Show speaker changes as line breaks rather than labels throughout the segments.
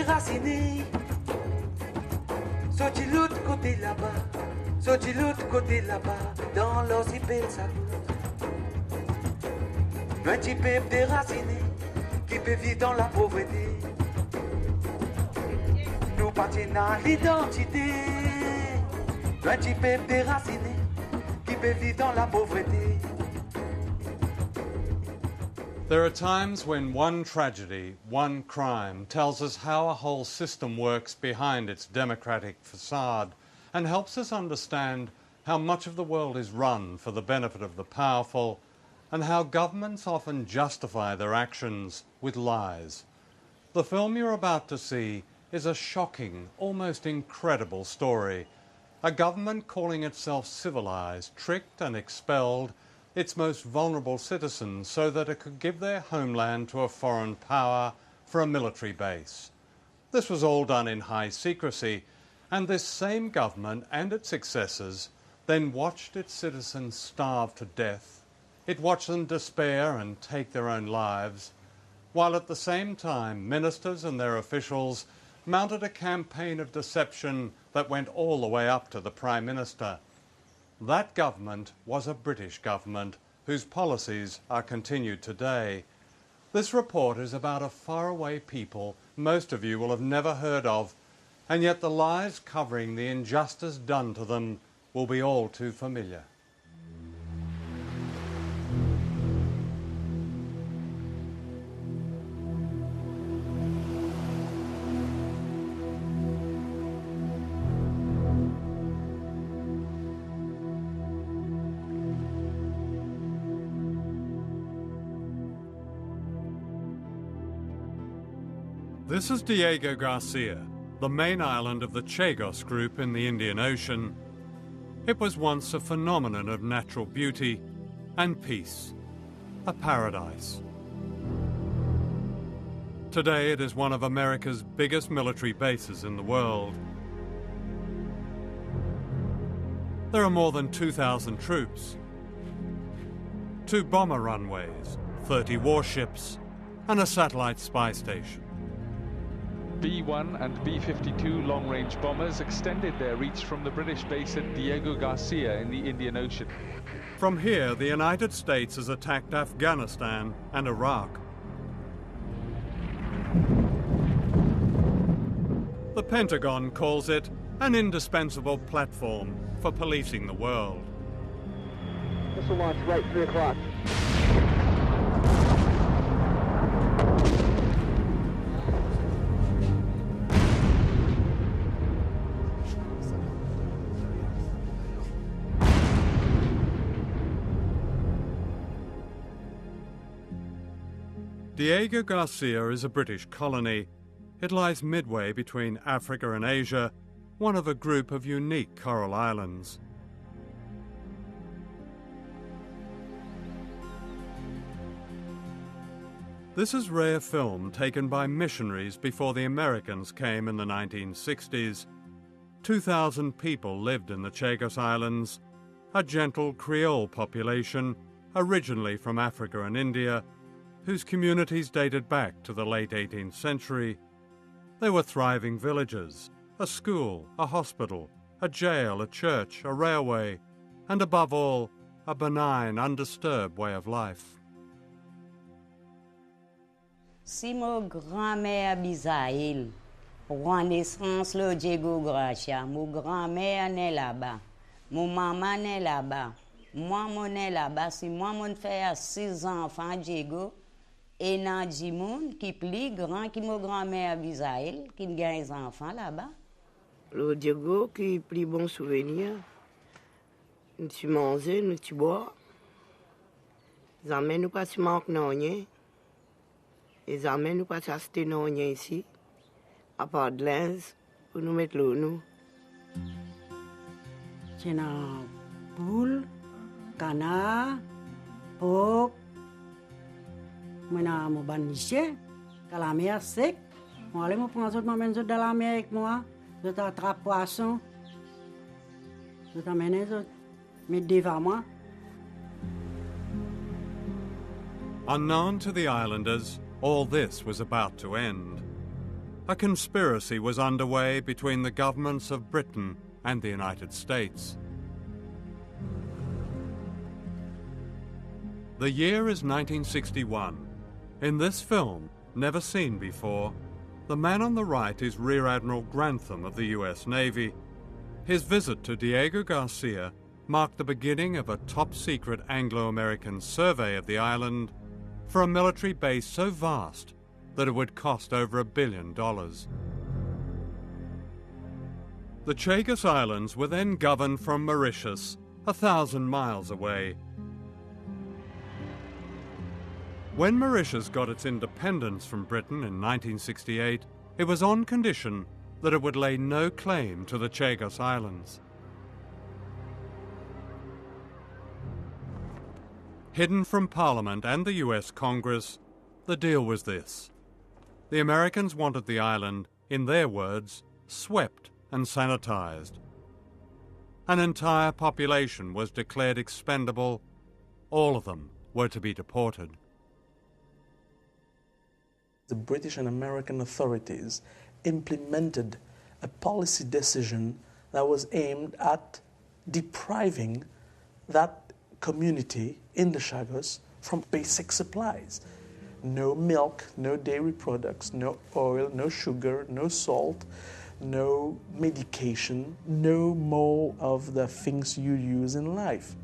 déraciné. Sorti l'autre côté là-bas, sorti l'autre côté là-bas, dans l'ossipé ça goûte. Un petit peu déraciné, qui peut vivre dans la pauvreté. Nous partons dans l'identité. Un petit peu déraciné, qui peut vivre dans la pauvreté.
There are times when one tragedy, one crime, tells us how a whole system works behind its democratic facade and helps us understand how much of the world is run for the benefit of the powerful and how governments often justify their actions with lies. The film you're about to see is a shocking, almost incredible story. A government calling itself civilized, tricked and expelled its most vulnerable citizens so that it could give their homeland to a foreign power for a military base. This was all done in high secrecy, and this same government and its successors then watched its citizens starve to death. It watched them despair and take their own lives, while at the same time ministers and their officials mounted a campaign of deception that went all the way up to the Prime Minister. That government was a British government whose policies are continued today. This report is about a faraway people most of you will have never heard of, and yet the lies covering the injustice done to them will be all too familiar. This is Diego Garcia, the main island of the Chagos group in the Indian Ocean. It was once a phenomenon of natural beauty and peace, a paradise. Today it is one of America's biggest military bases in the world. There are more than 2,000 troops, 2 bomber runways, 30 warships, and a satellite spy station.
B-1 and B-52 long-range bombers extended their reach from the British base at Diego Garcia in the Indian Ocean.
From here, the United States has attacked Afghanistan and Iraq. The Pentagon calls it an indispensable platform for policing the world.
Missile launch right, 3 o'clock.
Diego Garcia is a British colony. It lies midway between Africa and Asia, one of a group of unique coral islands. This is rare film taken by missionaries before the Americans came in the 1960s. 2,000 people lived in the Chagos Islands, a gentle Creole population originally from Africa and India, whose communities dated back to the late 18th century. They were thriving villages, a school, a hospital, a jail, a church, a railway, and above all, a benign, undisturbed way of life.
Si mon grand-mère Bisaïl, roi naissance le Diego Gracia, mon grand-mère n'est là-bas, mon maman n'est là-bas, moi mon est là-bas, si moi mon fait 6 enfants Diego, et nan di moun qui plus grand que mon grand-mère Bisaïl, qui gagne des enfants là-bas.
Le Diego qui plus bon souvenir, nous tu manger, nous tu boire, jamais nous pas tu manque non rien. Et jamais nous pas acheter non rien ici, à part de linge pour nous mettre l'eau nous.
C'est un poule, canard, porc. Moi na mon baniché, quand la mer sec, moi aller me prendre autres m'amène dans la mer avec moi, je t'attrape poisson. Je t'amène autres mettre devant moi.
Unknown to the islanders, all this was about to end. a conspiracy was underway between the governments of Britain and the United States. The year is 1961. In this film, never seen before, the man on the right is Rear Admiral Grantham of the US Navy. His visit to Diego Garcia marked the beginning of a top-secret Anglo-American survey of the island for a military base so vast that it would cost over $1 billion. The Chagos Islands were then governed from Mauritius, 1,000 miles away. When Mauritius got its independence from Britain in 1968, it was on condition that it would lay no claim to the Chagos Islands. Hidden from Parliament and the US Congress, the deal was this. The Americans wanted the island, in their words, swept and sanitized. An entire population was declared expendable. All of them were to be deported.
The British and American authorities implemented a policy decision that was aimed at depriving that community in the Chagos from basic supplies. No milk, no dairy products, no oil, no sugar, no salt, no medication, no more of the things you use in life.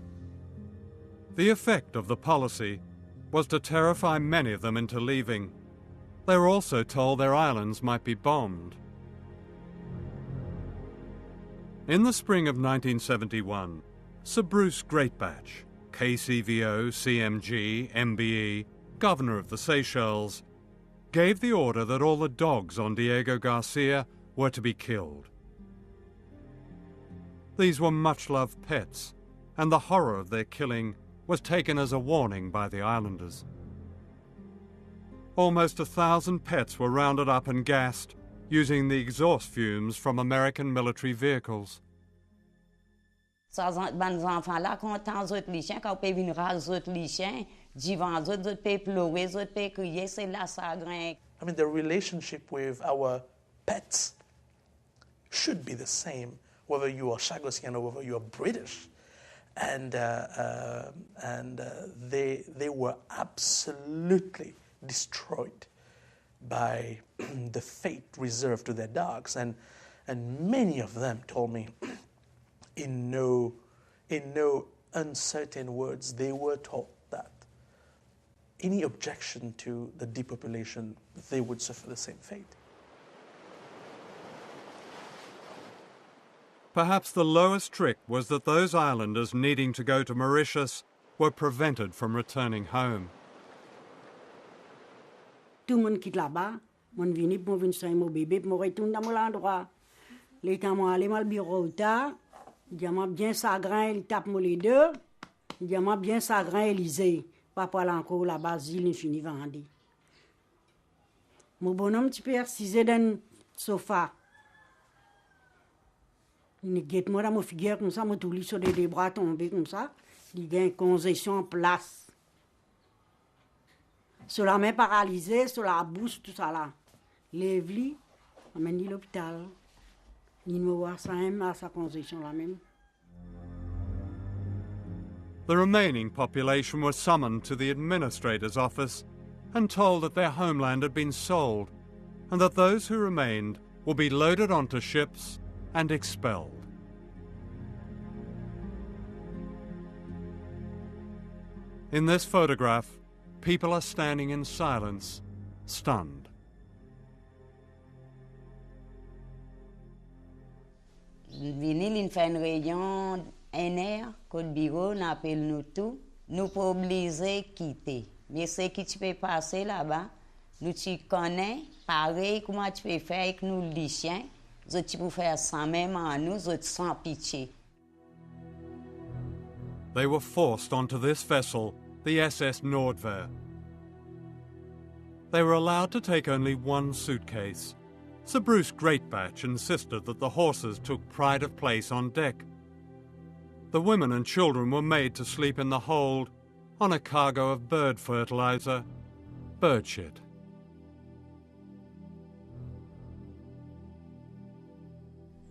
The effect of the policy was to terrify many of them into leaving. They were also told their islands might be bombed. In the spring of 1971, Sir Bruce Greatbatch, KCVO, CMG, MBE, Governor of the Seychelles, gave the order that all the dogs on Diego Garcia were to be killed. These were much-loved pets, and the horror of their killing was taken as a warning by the islanders. Almost 1,000 pets were rounded up and gassed using the exhaust fumes from American military vehicles.
Ça ban enfants là content autres les chiens quand peut venir ras autres les chiens, divan autres peut pleurer, autres peut crier, c'est là ça grain.
I mean, the relationship with our pets should be the same, whether you are Chagosian or whether you are British. And they were absolutely destroyed by the fate reserved to their dogs. And many of them told me, in no uncertain words, they were told that any objection to the depopulation, they would suffer the same fate.
Perhaps the lowest trick was that those islanders needing to go to Mauritius were prevented from returning home.
Tout le monde quitte là-bas. Mon vini pour venir sur mon bébé, pour retourner dans mon endroit. Les quand moi aller mal bureau tard, diamant bien sagrin, il tape moi les deux. Diamant bien sagrin Élysée. Papa là encore là-bas, il fini vendu. Mon bonhomme tu peux assiser dans le sofa. Il guette moi dans mon figure comme ça, moi tout lit sur des bras tombés comme ça. Il y a une congestion en place. Sur la main paralysée, sur la bouche, tout ça là. Lève-lui, amène-lui à l'hôpital. Il me voit ça même à sa congestion là même.
The remaining population were summoned to the administrator's office and told that their homeland had been sold and that those who remained would be loaded onto ships and expelled. In this photograph, people are standing in silence, stunned.
Vinil in fait une réunion NR, code bureau, on appelle nous tout, nous pas obligés quitter. Mais ce qui tu peux passer là-bas, nous tu connais, pareil comment tu peux faire avec nous les chiens, tu peux faire ça même en nous, sans pitié.
They were forced onto this vessel, the SS Nordwehr. They were allowed to take only one suitcase. Sir Bruce Greatbatch insisted that the horses took pride of place on deck. The women and children were made to sleep in the hold on a cargo of bird fertilizer, bird shit.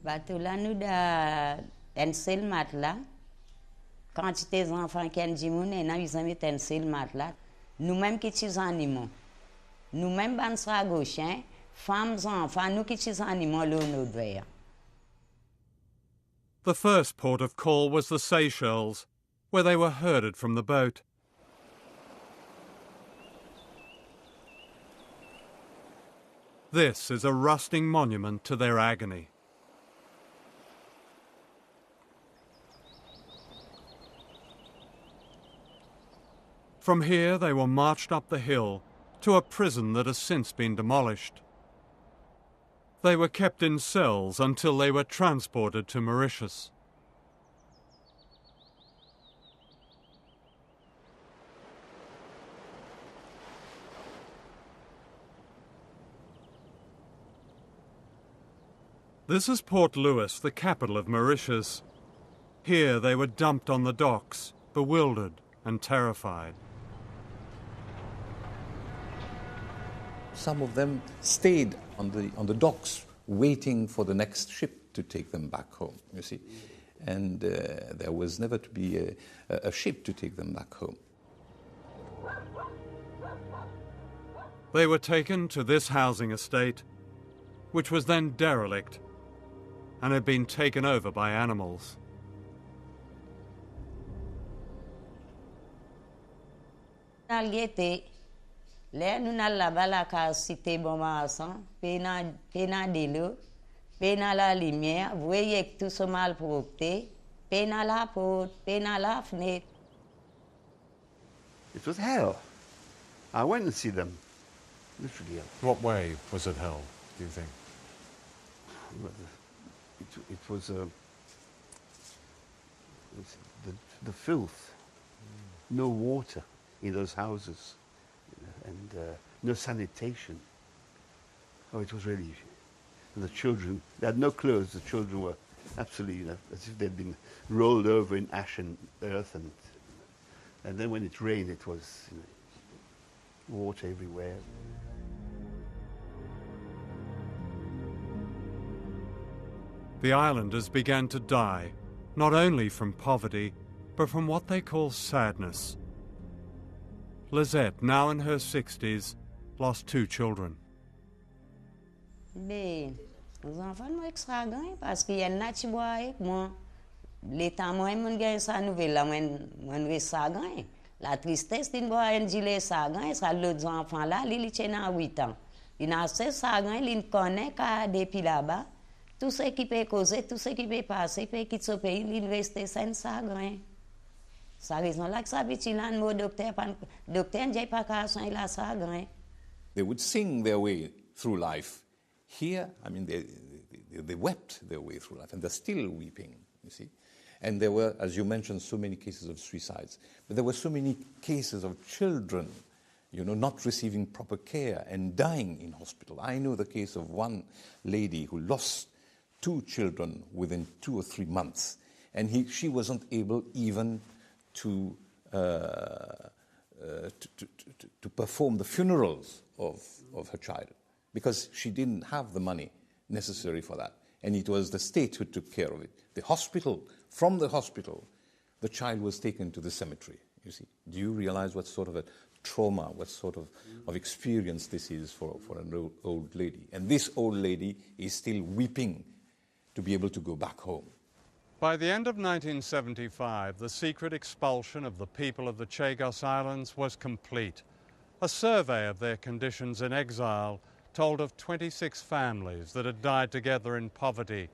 Bateau là, nous da un seul matelas. Quantité d'enfants qui ont dit, nous avons un seul matelas. Nous-mêmes qui sommes animaux. Nous-mêmes, nous sommes gauchins, femmes, enfants, nous qui sommes animaux, nous devons.
The first port of call was the Seychelles, where they were herded from the boat. This is a rusting monument to their agony. From here they were marched up the hill to a prison that has since been demolished. They were kept in cells until they were transported to Mauritius. This is Port Louis, the capital of Mauritius. Here they were dumped on the docks, bewildered and terrified.
Some of them stayed on the docks, waiting for the next ship to take them back home, you see. And there was never to be a ship to take them back home.
They were taken to this housing estate, which was then derelict and had been taken over by animals.
Là, nous allons là-bas, la cité Bon-Marsan, pena de l'eau, pena la lumière, vous voyez que tout ce mal propre, pena la porte, pena la fenêtre.
It was hell. I went and see them. Literally hell.
What way was it hell, do you think?
It was the filth, no water in those houses, and no sanitation. Oh, it was really... And the children, they had no clothes. The children were absolutely, as if they'd been rolled over in ash and earth, and then when it rained, it was water everywhere.
The islanders began to die, not only from poverty, but from what they call sadness. Lizette, now in her 60s, lost 2 children.
Les enfants sont extravagants parce qu'il y en a qui boivent avec moi. L'état moi, mon gars, ça nouvelle là, mon extravagant. La tristesse d'une boire un gilet extravagant, ça l'autre enfant là, il tient à 8 ans. Il a 16 extravagants, il connaît qu'à depuis là-bas. Tout ce qui peut causer, tout ce qui peut passer, peut quitter ce pays, il reste sans extravagant. C'est la raison là que ça veut dire là, le docteur n'a pas qu'à soigner la extravagant.
They would sing their way through life. Here, I mean, they wept their way through life, and they're still weeping, you see. And there were, as you mentioned, so many cases of suicides. But there were so many cases of children, not receiving proper care and dying in hospital. I know the case of one lady who lost 2 children within 2 or 3 months, and she wasn't able even to perform the funerals of her child, because she didn't have the money necessary for that. And it was the state who took care of it. From the hospital, the child was taken to the cemetery, you see. Do you realize what sort of a trauma, what sort of experience this is for an old lady? And this old lady is still weeping to be able to go back home.
By the end of 1975, the secret expulsion of the people of the Chagos Islands was complete. A survey of their conditions in exile told of 26 families that had died together in poverty,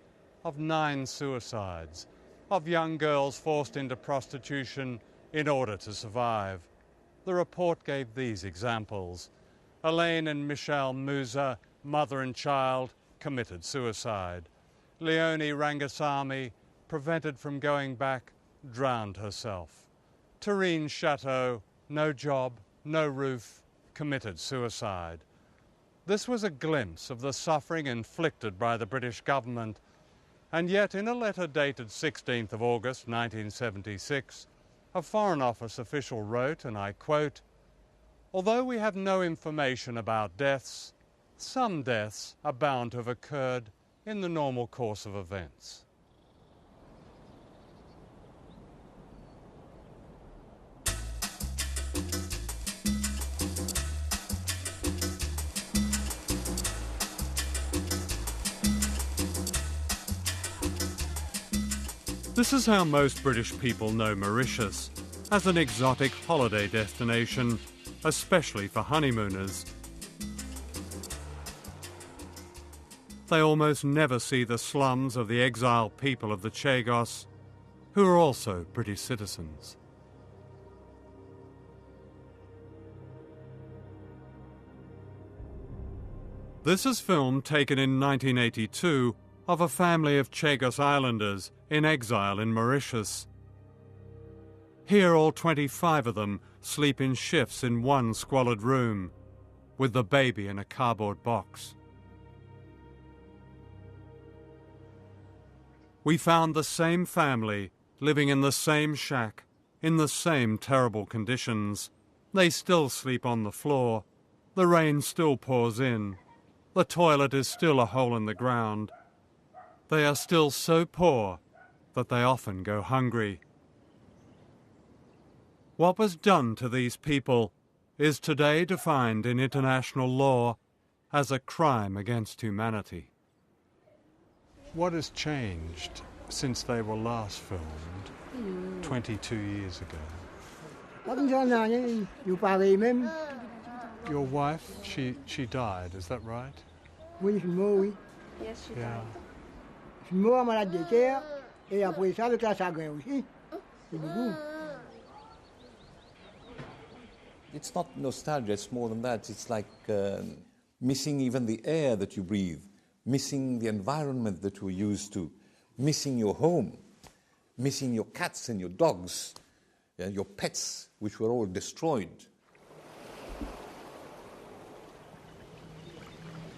of 9 suicides, of young girls forced into prostitution in order to survive. The report gave these examples. Elaine and Michelle Musa, mother and child, committed suicide. Leonie Rangasamy, prevented from going back, drowned herself. Tareen Chateau, no job, no roof, committed suicide. This was a glimpse of the suffering inflicted by the British government, and yet in a letter dated 16th of August 1976, a Foreign Office official wrote, and I quote, "Although we have no information about deaths, some deaths are bound to have occurred in the normal course of events. This is how most British people know Mauritius, as an exotic holiday destination, especially for honeymooners. They almost never see the slums of the exiled people of the Chagos, who are also British citizens. This is film taken in 1982 of a family of Chagos Islanders in exile in Mauritius. Here all 25 of them sleep in shifts in one squalid room, with the baby in a cardboard box. We found the same family living in the same shack, in the same terrible conditions. They still sleep on the floor. The rain still pours in. The toilet is still a hole in the ground. They are still so poor that they often go hungry. What was done to these people is today defined in international law as a crime against humanity. What has changed since they were last filmed 22 years ago? Your wife, she died, is that right?
Oui, oui.
Yes, she
Yeah.
died.
Je suis mort malade de terre et après ça, le cas chagrin aussi. C'est beaucoup.
It's not nostalgia, it's more than that. It's like missing even the air that you breathe, missing the environment that you're used to, missing your home, missing your cats and your dogs, your pets, which were all destroyed.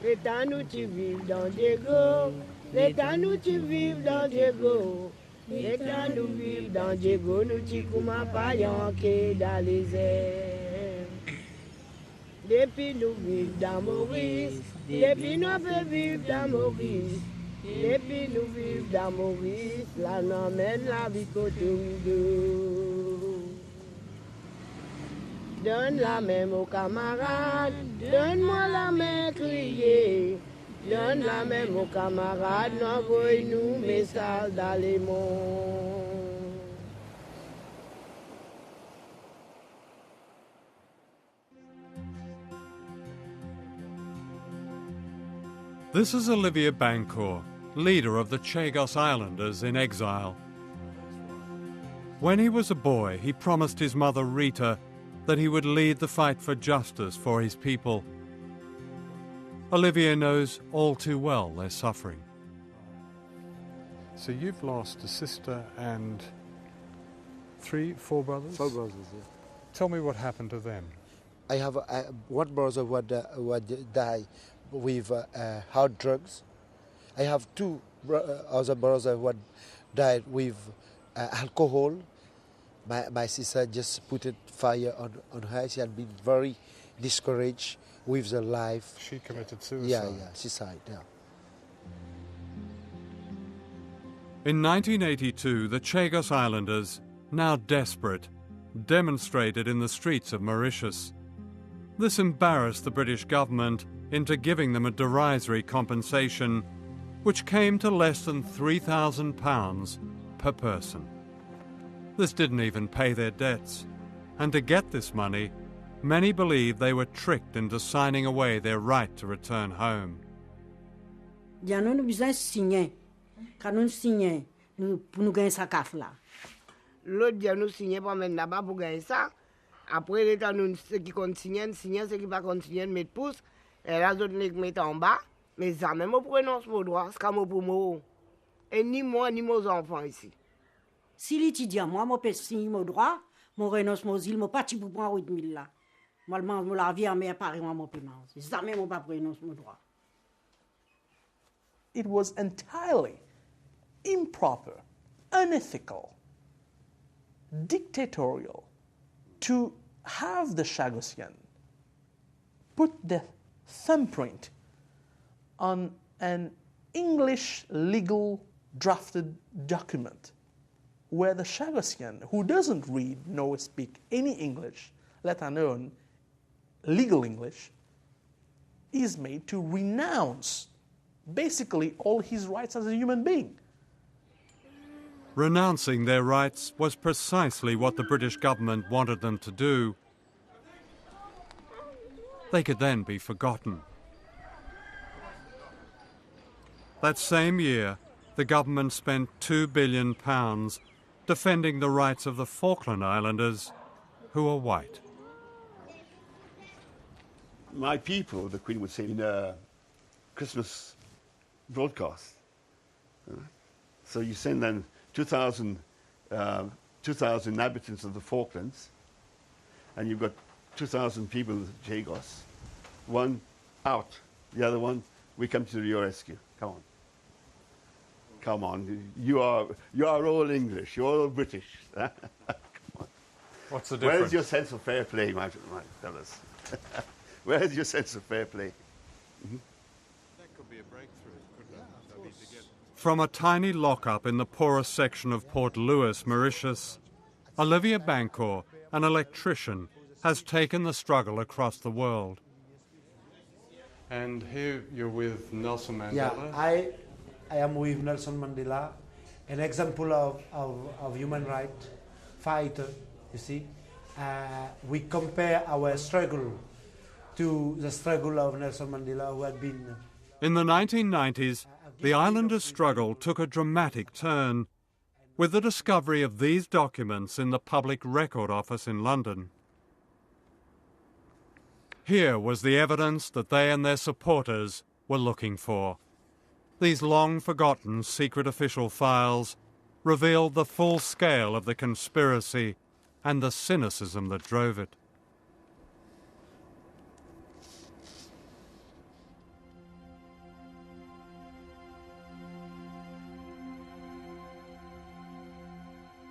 Les temps nous tu vives dans Diego, les temps nous tu vives dans Diego, les temps nous vivent dans Diego, nous tu comment pas yanké dans les airs. Depuis nous vivons dans Maurice, depuis nous peut vivre dans Maurice, depuis nous vivons dans Maurice, là nous emmène la vie côté deux. Donne la main aux camarades, donne-moi la main criée. Donne la main aux camarades, envoie-nous message dans les monts.
This is Olivier Bancourt, leader of the Chagos Islanders in exile. When he was a boy, he promised his mother Rita that he would lead the fight for justice for his people. Olivier knows all too well their suffering. So you've lost a sister and four brothers?
4 brothers, yeah.
Tell me what happened to them.
I have one brother who died with hard drugs. I have 2 other brothers who died with alcohol. My sister just put a fire on her. She had been very discouraged with her life.
She committed suicide?
Yeah, suicide, yeah.
In 1982, the Chagos Islanders, now desperate, demonstrated in the streets of Mauritius. This embarrassed the British government into giving them a derisory compensation, which came to less than £3,000 per person. This didn't even pay their debts, and to get this money, many believe they were tricked into signing away their right to return home.
Nous avons besoin de signer. Quand nous signons, pour nous gagner sa CAF là.
L'autre dia nous signer pour mettre là-bas pour gagner ça. Après, l'état nous, ceux qui continuent, ceux qui ne pas continuer, mettre pouce. Et là, les autres les mettent en bas. Mais ça, même au prononce mon droit, c'est comme pour moi. Et ni moi, ni mes enfants ici.
Si l'étudiant, moi, je peux signer mon droit, mon renonce, mon île, mon parti pour prendre 8 000 là. Moi, je la vie à mes Paris, moi, mon paiement. C'est ça même, je ne peux pas renoncer mon droit.
It was entirely improper, unethical, dictatorial to have the Chagosian put their thumbprint on an English legal drafted document where the Chagossian, who doesn't read nor speak any English, let alone legal English, is made to renounce basically all his rights as a human being.
Renouncing their rights was precisely what the British government wanted them to do. They could then be forgotten. That same year, the government spent £2 billion defending the rights of the Falkland Islanders, who are white.
My people, the Queen would say in a Christmas broadcast. So you send then 2,000 inhabitants of the Falklands, and you've got 2,000 people in Chagos. One out, the other one, we come to your rescue. Come on. Come on, you are all English, you're all British. Come on.
What's the difference?
Where's your sense of fair play, my fellas? Where's your sense of fair play? Mm-hmm.
That could be a breakthrough, couldn't it? From a tiny lock-up in the poorest section of Port Louis, Mauritius, Olivia Bancourt, an electrician, has taken the struggle across the world. And here you're with Nelson Mandela?
Yeah, I am with Nelson Mandela, an example of human rights fighter, you see. We compare our struggle to the struggle of Nelson Mandela, who had been...
In the 1990s, the islanders' struggle took a dramatic turn with the discovery of these documents in the Public Record Office in London. Here was the evidence that they and their supporters were looking for. These long-forgotten secret official files revealed the full scale of the conspiracy and the cynicism that drove it.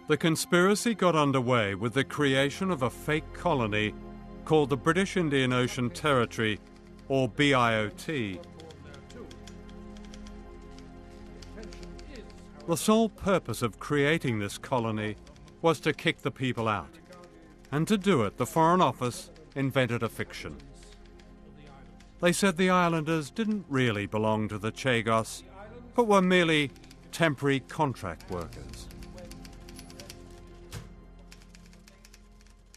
The conspiracy got underway with the creation of a fake colony called the British Indian Ocean Territory, or BIOT. The sole purpose of creating this colony was to kick the people out. And to do it, the Foreign Office invented a fiction. They said the islanders didn't really belong to the Chagos, but were merely temporary contract workers.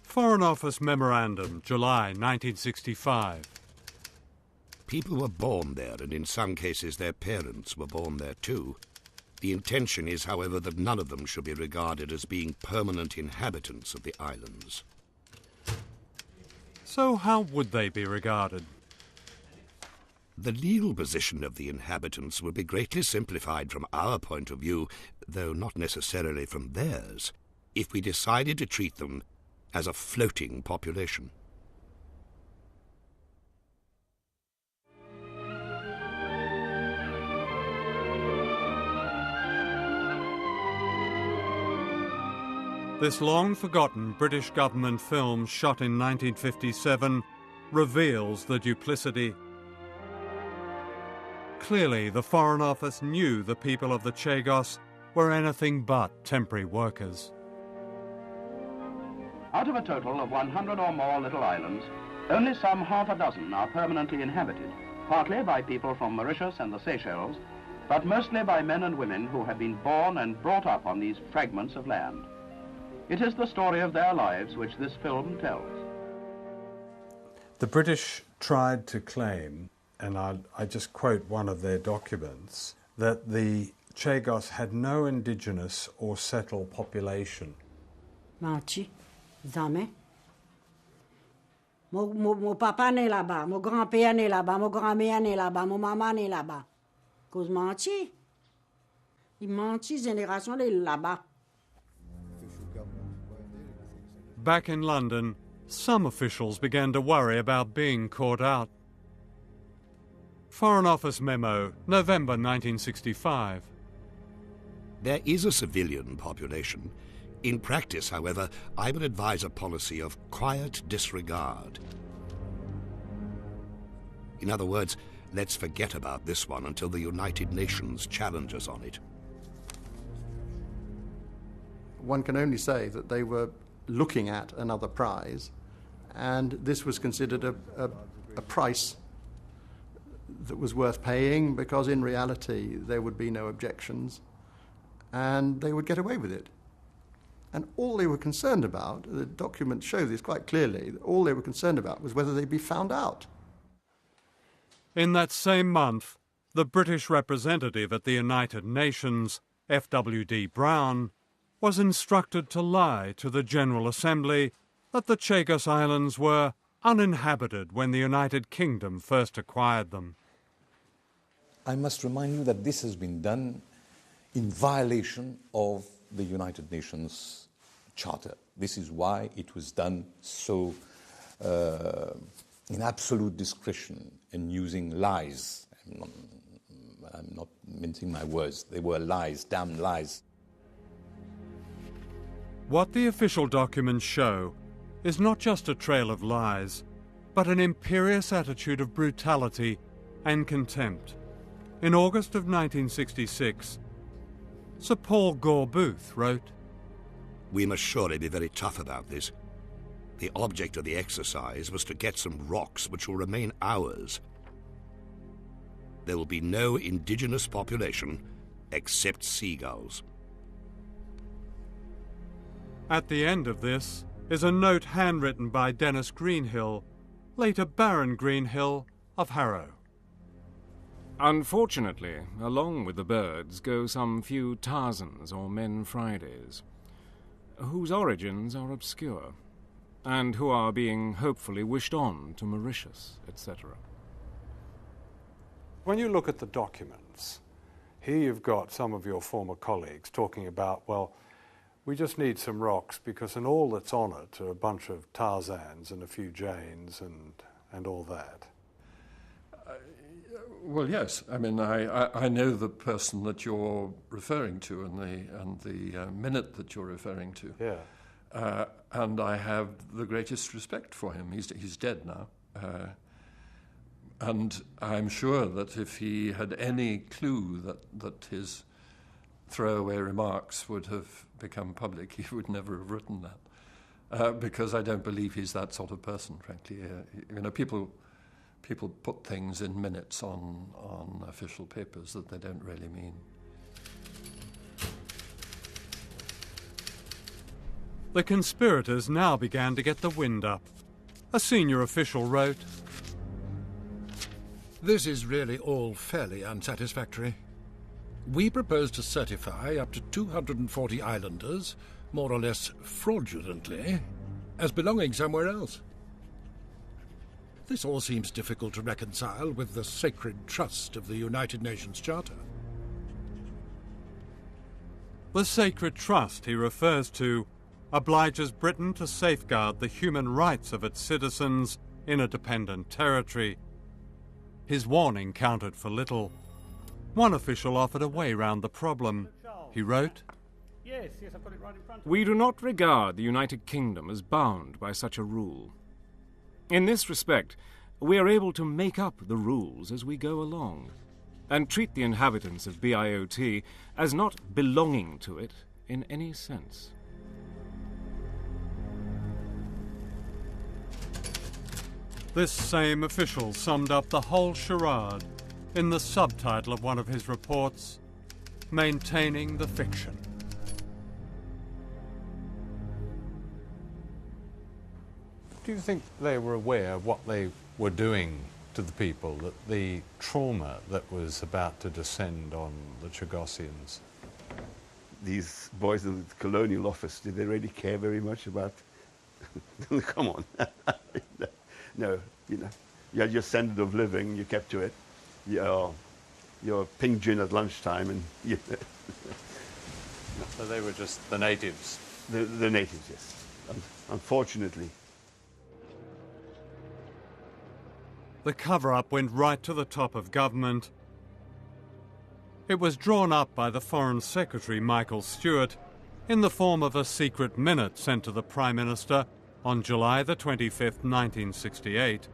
Foreign Office Memorandum, July 1965.
People were born there, and in some cases their parents were born there too. The intention is, however, that none of them should be regarded as being permanent inhabitants of the islands.
So how would they be regarded?
The legal position of the inhabitants would be greatly simplified from our point of view, though not necessarily from theirs, if we decided to treat them as a floating population.
This long-forgotten British government film shot in 1957 reveals the duplicity. Clearly, the Foreign Office knew the people of the Chagos were anything but temporary workers.
Out of a total of 100 or more little islands, only some half a dozen are permanently inhabited, partly by people from Mauritius and the Seychelles, but mostly by men and women who have been born and brought up on these fragments of land. It is the story of their lives which this film tells.
The British tried to claim, and I just quote one of their documents, that the Chagos had no indigenous or settled population.
Menti, jamais. Mon papa né là-bas, mon grand-père né là-bas, mon grand-mère né là-bas, mon maman né là-bas. Cause menti. Il menti génération de là-bas.
Back in London, some officials began to worry about being caught out. Foreign Office memo, November 1965.
There is a civilian population. In practice, however, I would advise a policy of quiet disregard. In other words, Let's forget about this one until the United Nations challenge us on it.
One can only say that they were looking at another prize, and this was considered a price that was worth paying, because in reality there would be no objections and they would get away with it. And all they were concerned about, the documents show this quite clearly, all they were concerned about was whether they'd be found out.
In that same month, the British representative at the United Nations, F.W.D. Brown, was instructed to lie to the General Assembly that the Chagos Islands were uninhabited when the United Kingdom first acquired them.
I must remind you that this has been done in violation of the United Nations Charter. This is why it was done so in absolute discretion and using lies. I'm not mincing my words. They were lies, damn lies.
What the official documents show is not just a trail of lies, but an imperious attitude of brutality and contempt. In August of 1966, Sir Paul Gore Booth wrote,
"We must surely be very tough about this. The object of the exercise was to get some rocks which will remain ours. There will be no indigenous population except seagulls."
At the end of this is a note handwritten by Dennis Greenhill, later Baron Greenhill of Harrow.
Unfortunately, along with the birds go some few Tarzans or Men Fridays, whose origins are obscure, and who are being hopefully wished on to Mauritius, etc.
When you look at the documents, here you've got some of your former colleagues talking about, well, we just need some rocks because and all that's on it are a bunch of Tarzans and a few Janes and all that.
Well, yes. I mean, I know the person that you're referring to and the minute that you're referring to.
Yeah.
And I have the greatest respect for him. He's dead now. And I'm sure that if he had any clue that his throwaway remarks would have become public, he would never have written that. Because I don't believe he's that sort of person, frankly. You know, people put things in minutes on official papers that they don't really mean.
The conspirators now began to get the wind up. A senior official wrote,
"This is really all fairly unsatisfactory. We propose to certify up to 240 islanders, more or less fraudulently, as belonging somewhere else. This all seems difficult to reconcile with the sacred trust of the United Nations Charter."
The sacred trust he refers to obliges Britain to safeguard the human rights of its citizens in a dependent territory. His warning counted for little. One official offered a way round the problem. He wrote,
Yes, I've got it right in front of me. "We do not regard the United Kingdom as bound by such a rule. In this respect, we are able to make up the rules as we go along, and treat the inhabitants of BIOT as not belonging to it in any sense."
This same official summed up the whole charade in the subtitle of one of his reports, "Maintaining the Fiction." Do you think they were aware of what they were doing to the people, that the trauma that was about to descend on the Chagossians?
These boys in the colonial office, did they really care very much about... Come on. No, you know, you had your standard of living, you kept to it. Your pink gin at lunchtime, and you know.
So they were just the natives?
The natives, yes. Unfortunately.
The cover-up went right to the top of government. It was drawn up by the Foreign Secretary, Michael Stewart, in the form of a secret minute sent to the Prime Minister on July the 25th, 1968.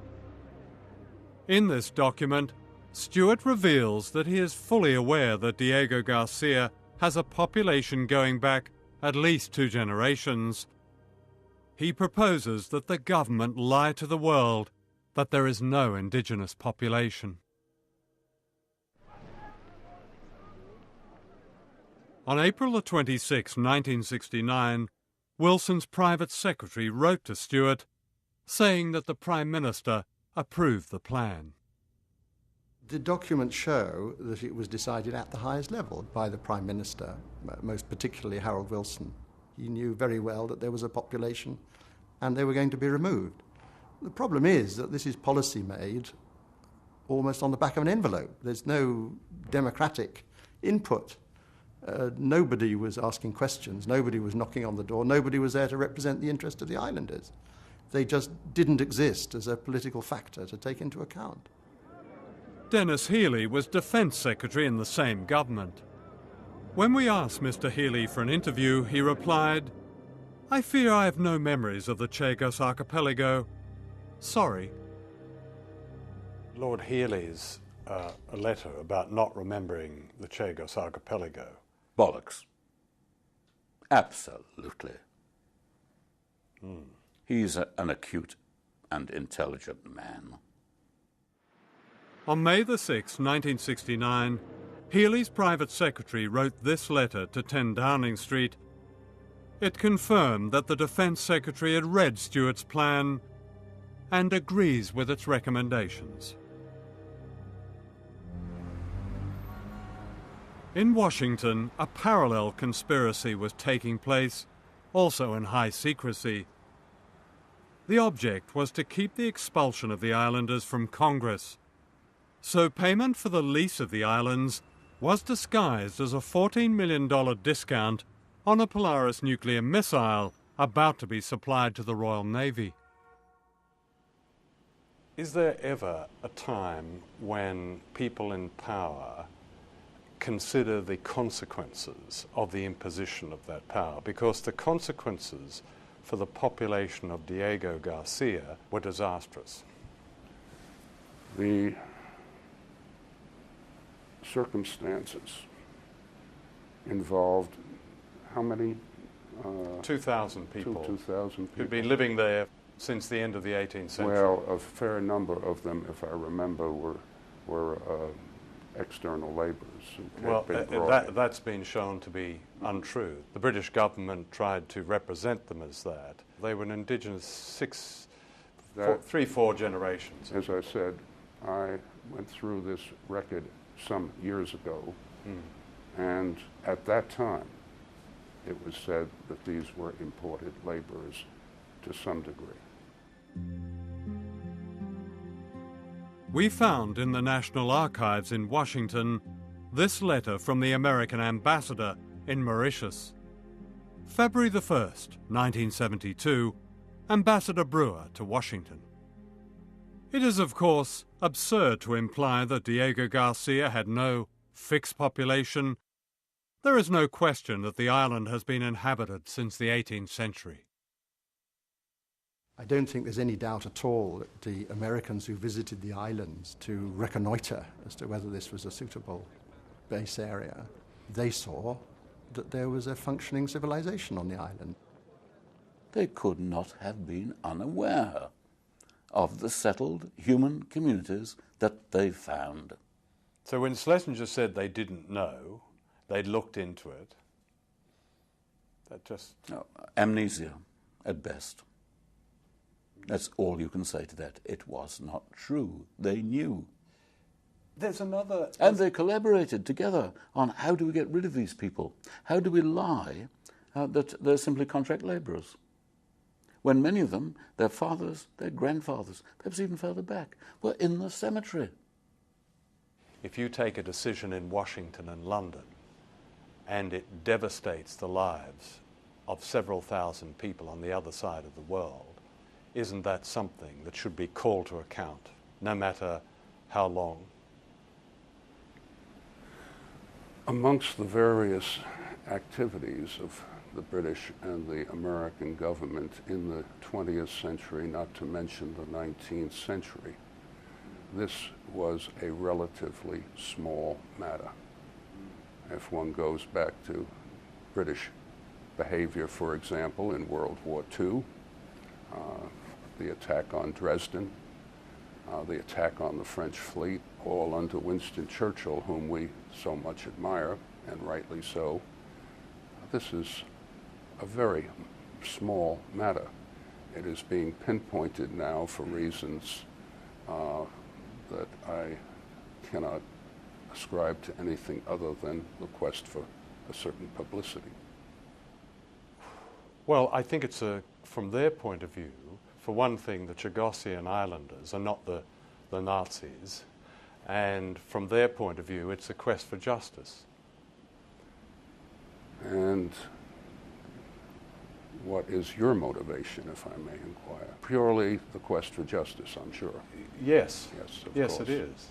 In this document, Stewart reveals that he is fully aware that Diego Garcia has a population going back at least 2 generations. He proposes that the government lie to the world that there is no indigenous population. On April the 26th, 1969, Wilson's private secretary wrote to Stewart saying that the Prime Minister approved the plan.
The documents show that it was decided at the highest level by the Prime Minister, most particularly Harold Wilson. He knew very well that there was a population and they were going to be removed. The problem is that this is policy made almost on the back of an envelope. There's no democratic input. Nobody was asking questions, nobody was knocking on the door, nobody was there to represent the interest of the islanders. They just didn't exist as a political factor to take into account.
Dennis Healy was Defence Secretary in the same government. When we asked Mr. Healy for an interview, he replied, "I fear I have no memories of the Chagos Archipelago. Sorry."
Lord Healy's a letter about not remembering the Chagos Archipelago.
Bollocks. Absolutely. He's an acute and intelligent man.
On May the 6th, 1969, Healy's private secretary wrote this letter to 10 Downing Street. It confirmed that the Defence Secretary had read Stewart's plan and agrees with its recommendations. In Washington, a parallel conspiracy was taking place, also in high secrecy. The object was to keep the expulsion of the islanders from Congress, so payment for the lease of the islands was disguised as a $14 million discount on a Polaris nuclear missile about to be supplied to the Royal Navy.
Is there ever a time when people in power consider the consequences of the imposition of that power? Because the consequences for the population of Diego Garcia were disastrous.
The circumstances involved how many?
2,000 people.
2,000 people.
Who'd been living there since the end of the 18th century.
Well, a fair number of them, if I remember, were external labourers who had been brought in.
That's been shown to be untrue. The British government tried to represent them as that. They were an indigenous 3-4 generations.
As I said, I went through this record some years ago, and at that time it was said that these were imported laborers to some degree.
We found in the National Archives in Washington this letter from the American ambassador in Mauritius. February the 1st, 1972, Ambassador Brewer to Washington. It is, of course, absurd to imply that Diego Garcia had no fixed population. There is no question that the island has been inhabited since the 18th century.
I don't think there's any doubt at all that the Americans who visited the islands to reconnoitre as to whether this was a suitable base area, they saw that there was a functioning civilization on the island.
They could not have been unaware of the settled human communities that they found.
So when Schlesinger said they didn't know, they'd looked into it, that just...
No, amnesia, at best. That's all you can say to that. It was not true. They knew.
There's another...
And they collaborated together on how do we get rid of these people? How do we lie that they're simply contract labourers? When many of them, their fathers, their grandfathers, perhaps even further back, were in the cemetery.
If you take a decision in Washington and London and it devastates the lives of several thousand people on the other side of the world, isn't that something that should be called to account, no matter how long?
Amongst the various activities of the British and the American government in the 20th century, not to mention the 19th century, this was a relatively small matter. If one goes back to British behavior, for example, in World War II, the attack on Dresden, the attack on the French fleet, all under Winston Churchill, whom we so much admire, and rightly so. This is a very small matter. It is being pinpointed now for reasons that I cannot ascribe to anything other than the quest for a certain publicity.
Well, I think it's from their point of view, for one thing, the Chagossian Islanders are not the Nazis, and from their point of view, it's a quest for justice.
And what is your motivation, if I may inquire? Purely the quest for justice, I'm sure.
Yes.
Yes, of
yes,
course.
it is.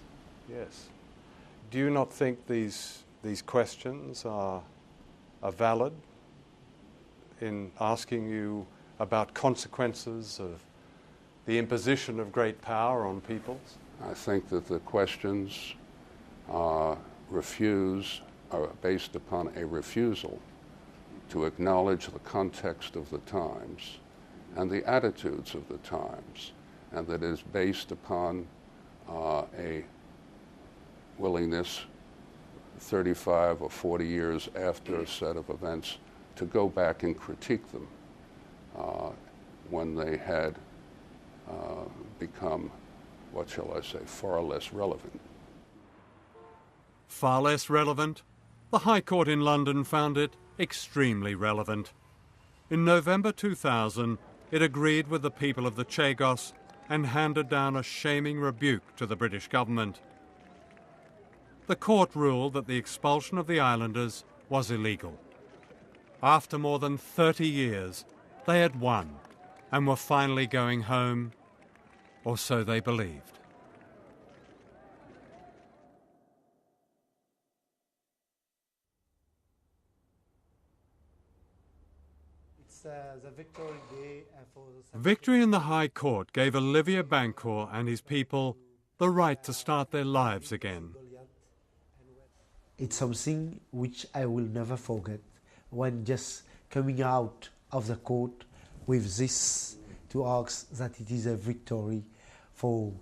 Yes. Do you not think these questions are valid in asking you about consequences of the imposition of great power on peoples?
I think that the questions are based upon a refusal to acknowledge the context of the times and the attitudes of the times, and that is based upon a willingness 35 or 40 years after a set of events to go back and critique them when they had become, what shall I say, far less relevant.
Far less relevant? The High Court in London found it extremely relevant. In November 2000, it agreed with the people of the Chagos and handed down a shaming rebuke to the British government. The court ruled that the expulsion of the islanders was illegal. After more than 30 years, they had won and were finally going home, or so they believed.
The Victory Day
Victory in the High Court gave Olivier Bancourt and his people the right to start their lives again.
It's something which I will never forget, when just coming out of the court with this to ask that it is a victory for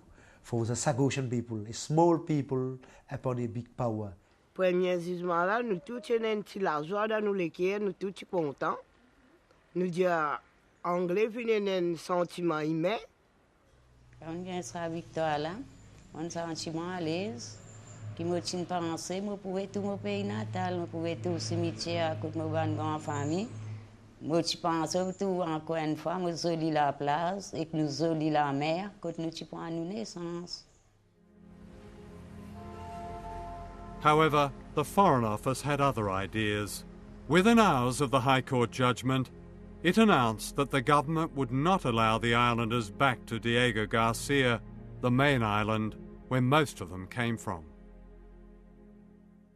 the Sagosian people, a small people upon a big power.
Premier jugement là, nous tous tenons la joie dans nous l'équipe, nous tous contents. Nous disons anglais vient un sentiment humain.
On vient sa victoire là, on sentiment à l'aise. Qui me tient pensé, je pouvais tout mon pays natal, je pouvais tout cimetière à côté de ma grande famille. Je pense tout encore une fois, je jolie la place et que nous jolie la mer, quand nous prenons nos naissances.
However, the Foreign Office had other ideas. Within hours of the High Court judgment, it announced that the government would not allow the islanders back to Diego Garcia, the main island where most of them came from.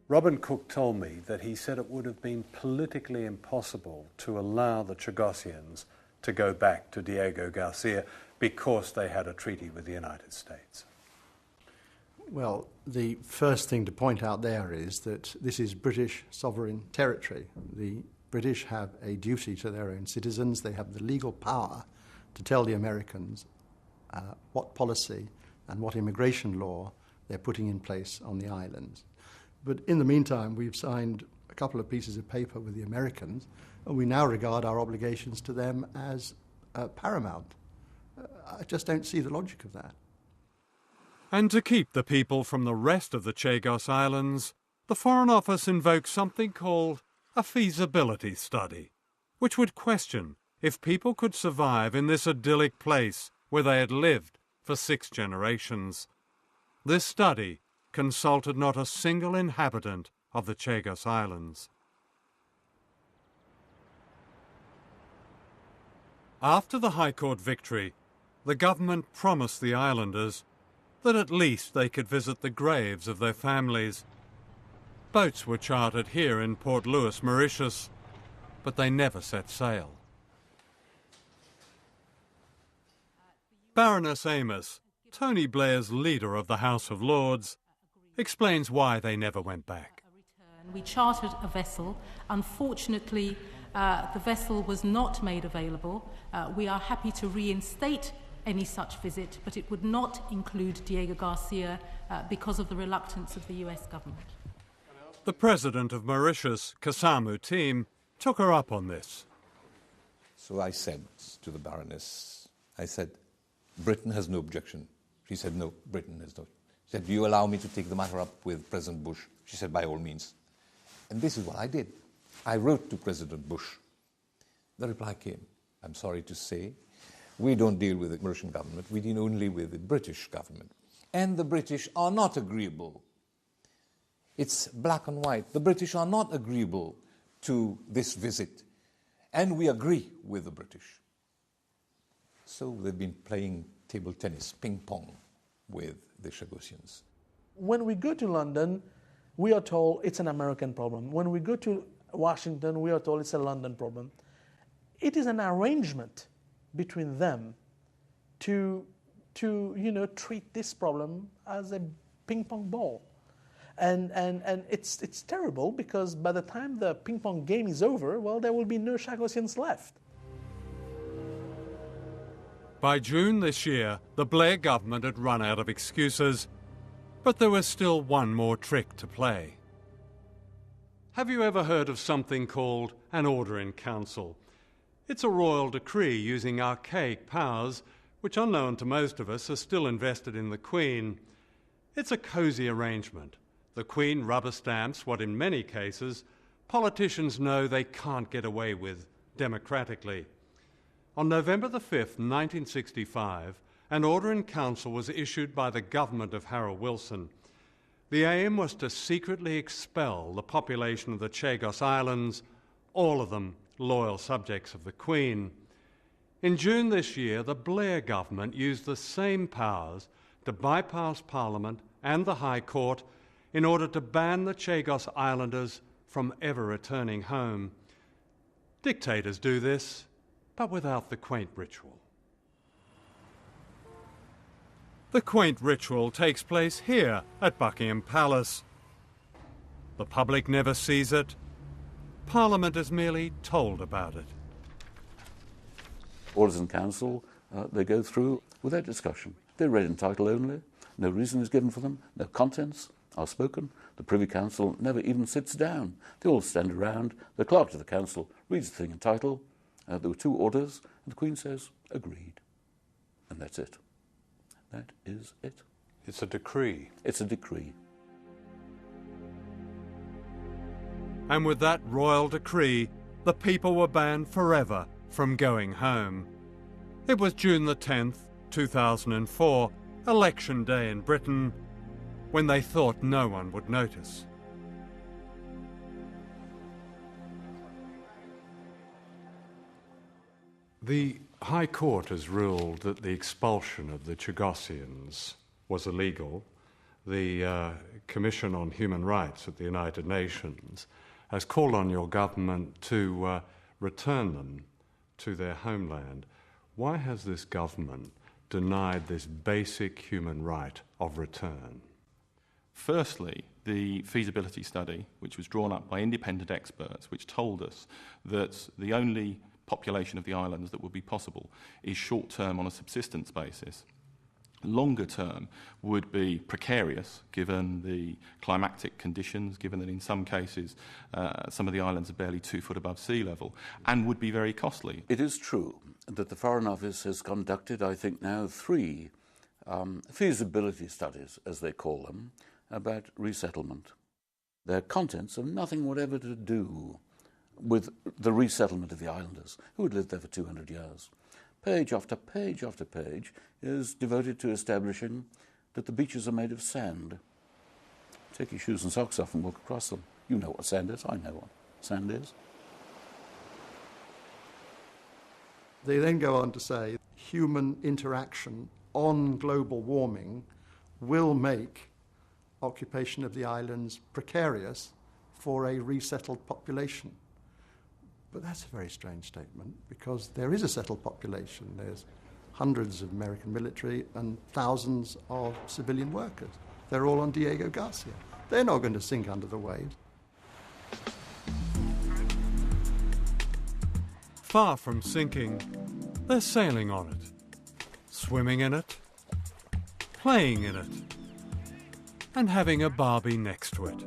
Robin Cook told me that he said it would have been politically impossible to allow the Chagossians to go back to Diego Garcia because they had a treaty with the United States.
Well, the first thing to point out there is that this is British sovereign territory. The British have a duty to their own citizens. They have the legal power to tell the Americans what policy and what immigration law they're putting in place on the islands. But in the meantime, we've signed a couple of pieces of paper with the Americans, and we now regard our obligations to them as paramount. I just don't see the logic of that.
And to keep the people from the rest of the Chagos Islands, the Foreign Office invoked something called a feasibility study, which would question if people could survive in this idyllic place where they had lived for 6 generations. This study consulted not a single inhabitant of the Chagos Islands. After the High Court victory, the government promised the islanders that at least they could visit the graves of their families. Boats were chartered here in Port Louis, Mauritius, but they never set sail. Baroness Amos, Tony Blair's leader of the House of Lords explains why they never went back.
We chartered a vessel. Unfortunately, the vessel was not made available. We are happy to reinstate any such visit, but it would not include Diego Garcia because of the reluctance of the US government.
The president of Mauritius, Kasamu Team, took her up on this.
So I said to the Baroness, I said, Britain has no objection. She said, no, Britain has no. She said, do you allow me to take the matter up with President Bush? She said, by all means. And this is what I did. I wrote to President Bush. The reply came, I'm sorry to say, we don't deal with the Mauritian government, we deal only with the British government. And the British are not agreeable. It's black and white. The British are not agreeable to this visit. And we agree with the British. So they've been playing table tennis, ping pong, with the Chagossians.
When we go to London, we are told it's an American problem. When we go to Washington, we are told it's a London problem. It is an arrangement between them to treat this problem as a ping pong ball. And it's terrible because by the time the ping pong game is over, well, there will be no Chagossians left.
By June this year, the Blair government had run out of excuses, but there was still one more trick to play. Have you ever heard of something called an Order in Council? It's a royal decree using archaic powers, which unknown to most of us are still invested in the Queen. It's a cosy arrangement. The Queen rubber stamps what in many cases politicians know they can't get away with democratically. On November the 5th, 1965, an Order in Council was issued by the government of Harold Wilson. The aim was to secretly expel the population of the Chagos Islands, all of them loyal subjects of the Queen. In June this year, the Blair government used the same powers to bypass Parliament and the High Court in order to ban the Chagos Islanders from ever returning home. Dictators do this, but without the quaint ritual. The quaint ritual takes place here at Buckingham Palace. The public never sees it. Parliament is merely told about it.
Orders in Council, they go through without discussion. They're read in title only. No reason is given for them. No contents are spoken. The Privy Council never even sits down. They all stand around. The clerk of the council reads the thing in title. There were 2 orders, and the Queen says, agreed. And that's it. That is it.
It's a decree.
It's a decree.
And with that royal decree, the people were banned forever from going home. It was June the 10th, 2004, Election Day in Britain, when they thought no one would notice. The High Court has ruled that the expulsion of the Chagossians was illegal. The Commission on Human Rights at the United Nations has called on your government to return them to their homeland. Why has this government denied this basic human right of return?
Firstly, the feasibility study, which was drawn up by independent experts, which told us that the only population of the islands that would be possible is short-term on a subsistence basis. Longer term would be precarious given the climatic conditions, given that in some cases some of the islands are barely 2 foot above sea level, and would be very costly.
It is true that the Foreign Office has conducted, I think now, 3 feasibility studies, as they call them, about resettlement. Their contents have nothing whatever to do with the resettlement of the islanders, who had lived there for 200 years. Page after page after page is devoted to establishing that the beaches are made of sand. Take your shoes and socks off and walk across them. You know what sand is. I know what sand is.
They then go on to say human interaction on global warming will make occupation of the islands precarious for a resettled population. But that's a very strange statement, because there is a settled population. There's hundreds of American military and thousands of civilian workers. They're all on Diego Garcia. They're not going to sink under the waves.
Far from sinking, they're sailing on it, swimming in it, playing in it, and having a Barbie next to it.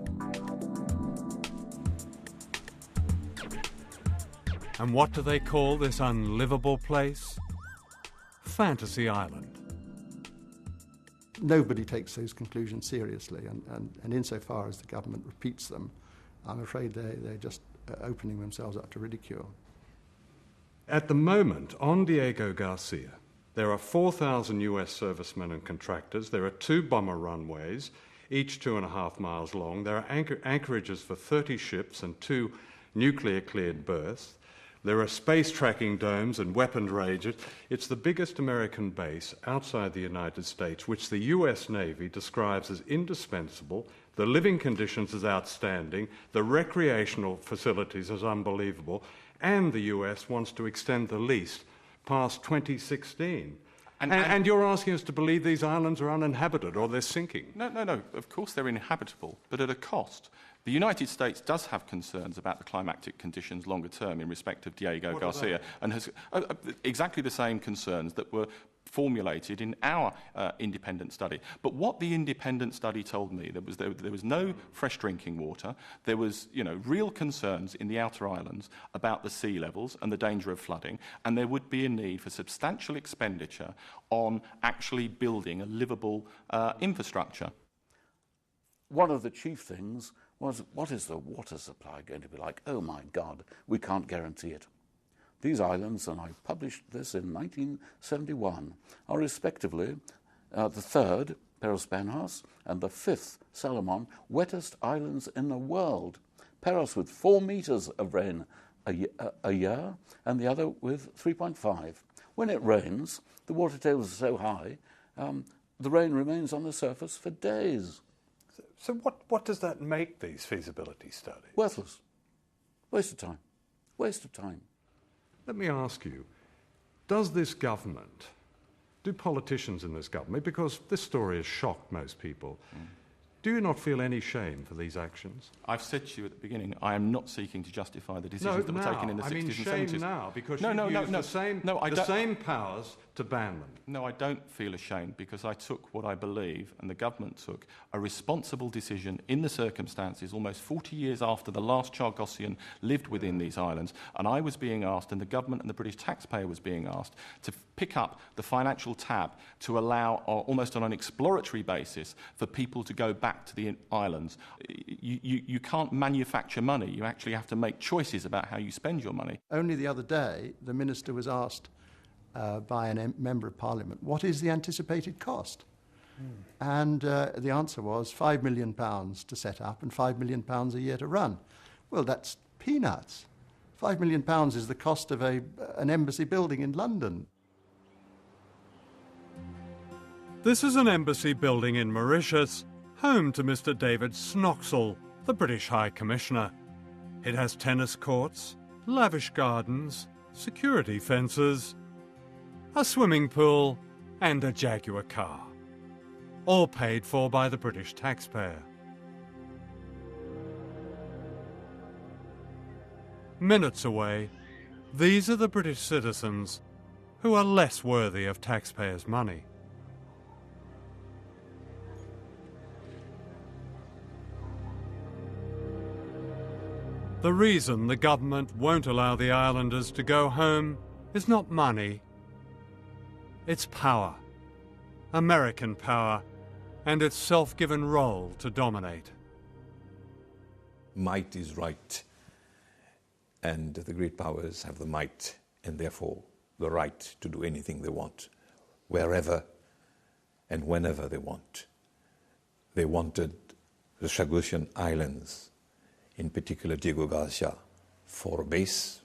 And what do they call this unlivable place? Fantasy Island.
Nobody takes those conclusions seriously, and insofar as the government repeats them, I'm afraid they're just opening themselves up to ridicule.
At the moment, on Diego Garcia, there are 4,000 US servicemen and contractors. There are 2 bomber runways, each 2.5 miles long. There are anchorages for 30 ships and 2 nuclear-cleared berths. There are space tracking domes and weapons ranges. It's the biggest American base outside the United States, which the US Navy describes as indispensable. The living conditions as outstanding, the recreational facilities as unbelievable, and the US wants to extend the lease past 2016. And you're asking us to believe these islands are uninhabited or they're sinking.
No. Of course they're inhabitable, but at a cost. The United States does have concerns about the climatic conditions longer term in respect of Diego Garcia, and has exactly the same concerns that were formulated in our independent study. But what the independent study told me, there was no fresh drinking water. There was, real concerns in the outer islands about the sea levels and the danger of flooding, and there would be a need for substantial expenditure on actually building a livable infrastructure.
One of the chief things was, what is the water supply going to be like? Oh my God, we can't guarantee it. These islands, and I published this in 1971, are respectively the 3rd, Peros Banhas, and the 5th, Salomon, wettest islands in the world. Peros with 4 meters of rain a year, and the other with 3.5. When it rains, the water tables are so high, the rain remains on the surface for days.
So what does that make these feasibility studies?
Worthless. Waste of time. Waste of time.
Let me ask you, does this government, do politicians in this government, because this story has shocked most people, do you not feel any shame for these actions?
I've said to you at the beginning, I am not seeking to justify the decisions that were taken in the 60s and 70s.
I mean shame now, because you used the same powers to ban them.
No, I don't feel ashamed, because I took what I believe, and the government took, a responsible decision in the circumstances almost 40 years after the last Chargossian lived within these islands, and I was being asked, and the government and the British taxpayer was being asked, to pick up the financial tab to allow, almost on an exploratory basis, for people to go back to the islands. You can't manufacture money. You actually have to make choices about how you spend your money.
Only the other day, the minister was asked by a member of Parliament, what is the anticipated cost? And the answer was £5 million to set up and £5 million a year to run. Well, that's peanuts. £5 million is the cost of an embassy building in London.
This is an embassy building in Mauritius, home to Mr. David Snoxall, the British High Commissioner. It has tennis courts, lavish gardens, security fences, a swimming pool, and a Jaguar car. All paid for by the British taxpayer. Minutes away, these are the British citizens who are less worthy of taxpayers' money. The reason the government won't allow the islanders to go home is not money. It's power. American power, and its self-given role to dominate.
Might is right, and the great powers have the might, and therefore the right to do anything they want, wherever and whenever they want. They wanted the Chagosian Islands, in particular Diego Garcia, for a base.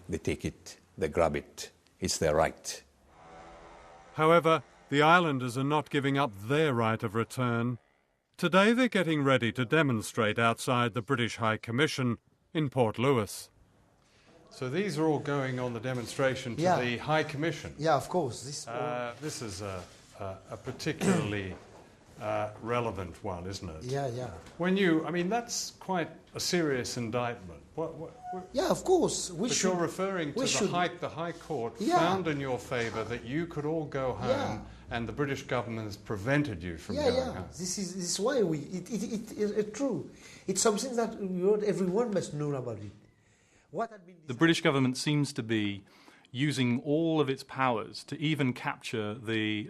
They take it, they grab it, it's their right.
However, the islanders are not giving up their right of return. Today they're getting ready to demonstrate outside the British High Commission in Port Louis. So these are all going on the demonstration to the High Commission.
Yeah, of course.
This is a particularly relevant one, isn't it?
Yeah, yeah.
I mean, that's quite a serious indictment.
Yeah, of course.
You're referring to the High Court found in your favour that you could all go home, and the British government has prevented you from going home.
This is why it's true. It's something that everyone must know about it.
The British government seems to be using all of its powers to even capture the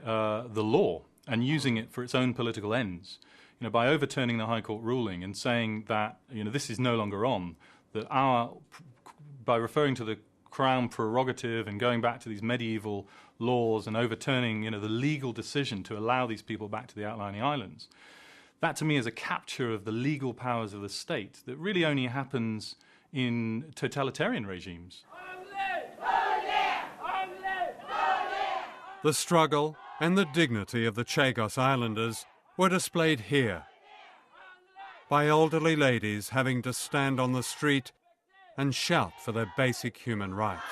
law and using it for its own political ends. By overturning the High Court ruling and saying that this is no longer on, that by referring to the Crown prerogative and going back to these medieval laws and overturning the legal decision to allow these people back to the outlying islands, that to me is a capture of the legal powers of the state that really only happens in totalitarian regimes.
The struggle and the dignity of the Chagos Islanders were displayed here by elderly ladies having to stand on the street and shout for their basic human rights.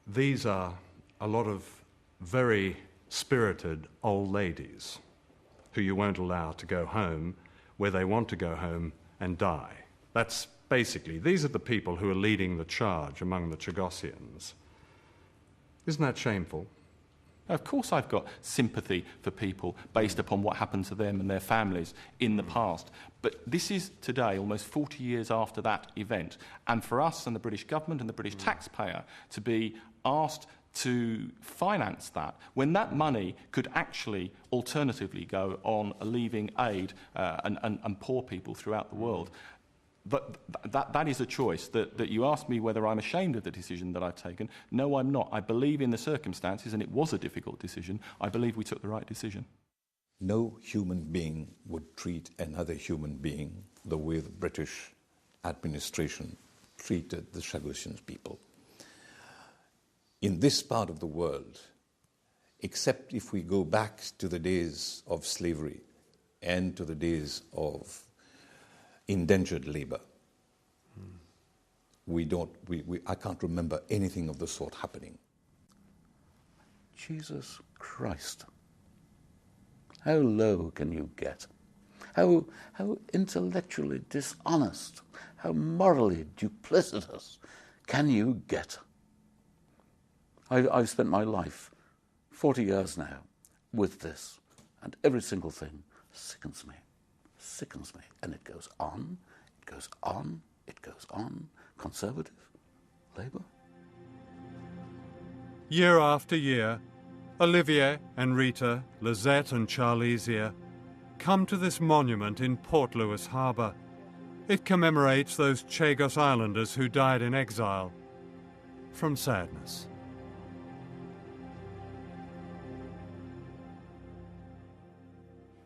These are a lot of very spirited old ladies who you won't allow to go home where they want to go home and die. That's basically, these are the people who are leading the charge among the Chagosians. Isn't that shameful?
Of course I've got sympathy for people based upon what happened to them and their families in the past. But this is today, almost 40 years after that event, and for us and the British government and the British taxpayer to be asked to finance that when that money could actually alternatively go on alleviating aid and poor people throughout the world. But that is a choice that you asked me whether I'm ashamed of the decision that I've taken. No, I'm not. I believe in the circumstances, and it was a difficult decision. I believe we took the right decision.
No human being would treat another human being the way the British administration treated the Chagosian people. In this part of the world, except if we go back to the days of slavery and to the days of indentured labor, I can't remember anything of the sort happening.
Jesus Christ. How low can you get? How intellectually dishonest, how morally duplicitous can you get? I've spent my life, 40 years now, with this, and every single thing sickens me, and it goes on, it goes on, it goes on. Conservative, Labour.
Year after year, Olivier and Rita, Lizette and Charlesia come to this monument in Port Louis Harbour. It commemorates those Chagos Islanders who died in exile from sadness.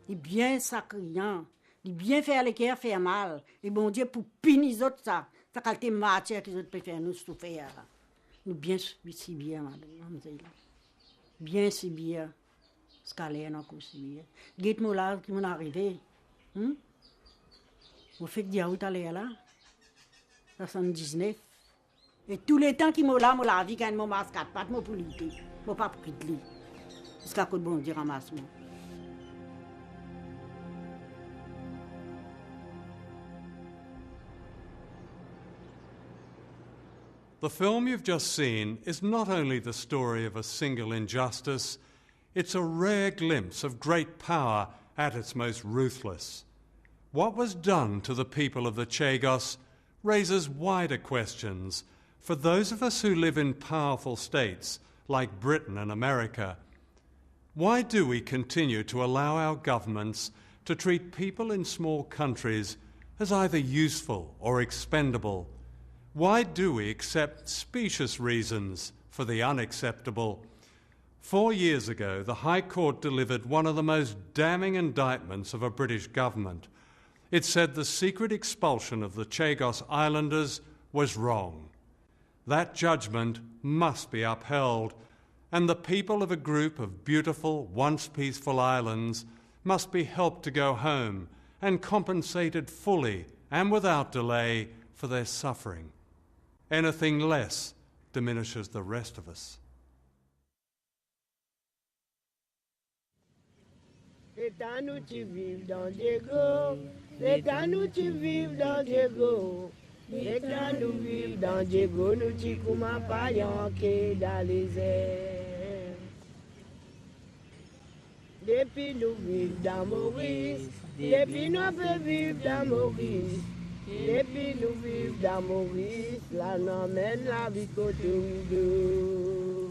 Il est bien sacriant, il est bien faire les guerres, faire mal. Et bon Dieu, pour punir les autres, ça qualité matière que les autres peuvent faire nous souffrir. Nous bien si bien, madame. Bien si bien. Scalaire, non, si bien. Dites-moi là, qui m'en arrivé. Vous faites dire où t'allez là? 79. Et tous les temps qui m'ont là, la vie, quand mon masque, pas de mon politique, mon pas pris de lui. Jusqu'à quoi de bon Dieu ramasse-moi.
The film you've just seen is not only the story of a single injustice, it's a rare glimpse of great power at its most ruthless. What was done to the people of the Chagos raises wider questions for those of us who live in powerful states like Britain and America. Why do we continue to allow our governments to treat people in small countries as either useful or expendable? Why do we accept specious reasons for the unacceptable? 4 years ago, the High Court delivered one of the most damning indictments of a British government. It said the secret expulsion of the Chagos Islanders was wrong. That judgment must be upheld, and the people of a group of beautiful, once peaceful islands must be helped to go home and compensated fully and without delay for their suffering. Anything less diminishes the rest of us.
Laissez-nous tu vivre dans Diego, laissez-nous tu vivre dans Diego, laissez-nous vivre dans Diego, nous tu comment pas yanké dans les airs. Depuis nous vivre dans Maurice, depuis nous peut vivre dans Maurice, depuis nous vivre dans Maurice, là nous mène la vie côté nous deux.